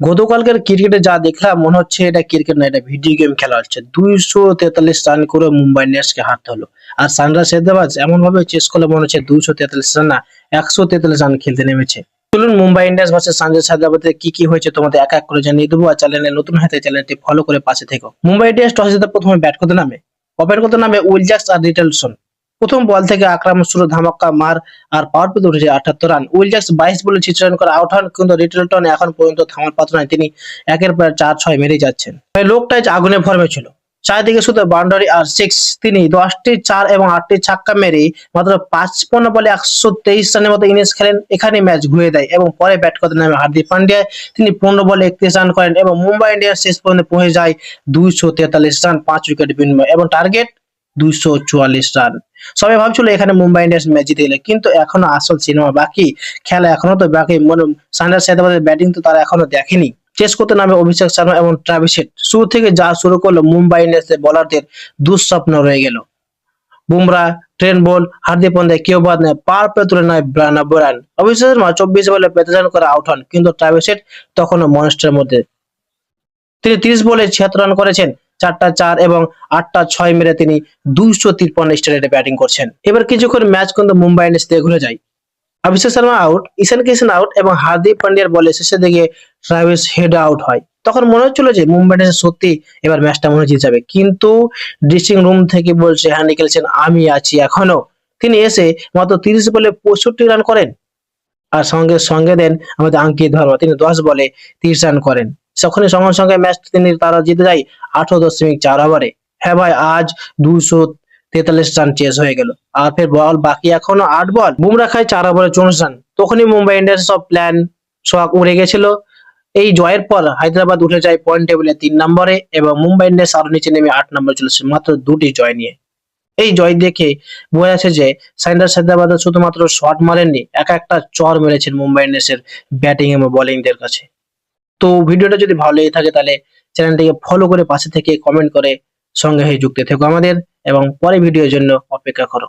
গতকালকের ক্রিকেটে যা দেখলাম মনে হচ্ছে এটা ক্রিকেট না, এটা ভিডিও গেম খেলা হচ্ছে। 243 রান করে মুম্বাই ইন্ডিয়ান্সকে হারতে হলো। আর সানরাইজার্স হায়দ্রাবাদ এমন ভাবে চেস করলে মনে হচ্ছে 243 রান না, 143 রান খেলতে নেমেছে। চলুন মুম্বাই ইন্ডিয়ান্স ভার্সেস সানরাইজার্স হায়দ্রাবাদে কি কি হয়েছে তোমাদের এক এক করে জানিয়ে দেবো। আর চ্যানেলে নতুন হাতে চ্যানেলটি ফলো করে পাশে থেকো। মুম্বাই ইন্ডিয়ান্স টস জিতে প্রথমে ব্যাট করতে নামে। ওপেন করতে নামে উইল জ্যাক্স আর রিচার্ডসন। প্রথম বল থেকে আক্রমণ শুরু, ধামাক্কা মার আর পাওয়ার প্লেতে উঠেছে 78 রান। উইল জ্যাক্স 22 বলে 6 রান করে আউট হন, কিন্তু রিচার্ডসন এখন পর্যন্ত থামার পাত্র নয়। তিনি একের পর 4-6 মেরেই যাচ্ছেন। লোকটাই আগুনের ফর্মে ছিল, চারিদিকে শুধু বাউন্ডারি আর সিক্স। তিনি 10টি 4 এবং 8টি ছক্কা মেরে মাত্র 55 বলে 123 রানের মতো ইনিংস খেলেন। এখানে ম্যাচ ঘুরে দেয় এবং পরে ব্যাট করতে নামে হার্দিক পান্ডিয়া। তিনি 15 বলে 31 রান করেন এবং মুম্বাই ইন্ডিয়ান্স শেষ পর্যন্ত পৌঁছে যায় 243 রান 5 উইকেট বিনিময়ে এবং টার্গেট 244 রান। সবাই ভাবছিল এখানে মুম্বাই ইন্ডিয়ান্স ম্যাচ জিতে গেলে, কিন্তু এখনো আসল সিনেমা বাকি, খেলা এখনো তো বাকি। সানরাইজার্স হায়দ্রাবাদের ব্যাটিং তো তারা এখনো দেখেনি। চেস করতে নামে অভিষেক শর্মা এবং ট্রাভিস হেড। শুরু থেকে যা শুরু করলো মুম্বাই ইন্ডিয়ান্সের বোলারদের দুঃস্বপ্ন রয়ে গেল। বুমরা, ট্রেন্ট বোল্ট, হার্দিক পান্ডিয়া কেউ বাদ নেয়, পাওয়ার প্লে তুলে নেয় 92 রান। অভিষেক শর্মা 24 বলে 35 রান করে আউট হন, কিন্তু ট্রাভিস হেড তখনও মনস্টারের মধ্যে। তিনি 30 বলে 76 রান করেছেন, 4টা 4 এবং 8টা 6 মেরে তিনি 253 স্ট্রাইকে ব্যাটিং করছেন। এবার কিছুক্ষণ ম্যাচ কিন্তু মুম্বাই ইন্ডিয়ান্স দিয়ে ঘুরে যায়। অভিষেক শর্মা আউট, ঈশান কিষান আউট এবং হার্দিক পান্ডিয়ার বলে শেষের দিকে ট্রাভিস হেড আউট হয়। তখন মনে হচ্ছিল যে মুম্বাই ইন্ডিয়ান্স সত্যি এবার ম্যাচটা মনে জিতে যাবে, কিন্তু ড্রেসিং রুম থেকে বলছে হ্যান্ডি খেলছেন আমি আছি এখনো। তিনি এসে মাত্র 30 বলে 65 রান করেন। আর সঙ্গে সঙ্গে দেন আমাদের আঙ্কিত ভার্মা, তিনি 10 বলে 30 রান করেন। তখনই সঙ্গে সঙ্গে ম্যাচ তারা জিতে যায় 18.4 ওভারে। হ্যাঁ ভাই, আজ 243 রান চেস হয়ে গেল। আর ফের বল বাকি এখনো 8 বল। বুমরা খায় 4 ওভারে 54 রান। তখনই মুম্বাই ইন্ডিয়ান্স সব প্ল্যান সব উড়ে গেছিল। এই জয়ের পর হায়দ্রাবাদ উঠে যায় পয়েন্ট টেবিলে 3 নম্বরে এবং মুম্বাই ইন্ডিয়ান্স আরো নিচে নেমে 8 নম্বরে চলেছে মাত্র 2টি জয় নিয়ে। এই জয় দেখে বোঝা যাচ্ছে যে সানরাইজার্স হায়দ্রাবাদ শুধুমাত্র শট মারেননি, একটা চর মেরেছেন মুম্বাই ইন্ডিয়ান্সের ব্যাটিং এবং বোলিংদের কাছে। তো ভিডিওটা যদি ভালো লেগে থাকে তাহলে চ্যানেলটিকে ফলো করে পাশে থেকে কমেন্ট করে সঙ্গে হয়ে যুক্ত থেকো আমাদের, এবং পরে ভিডিওর জন্য অপেক্ষা করো।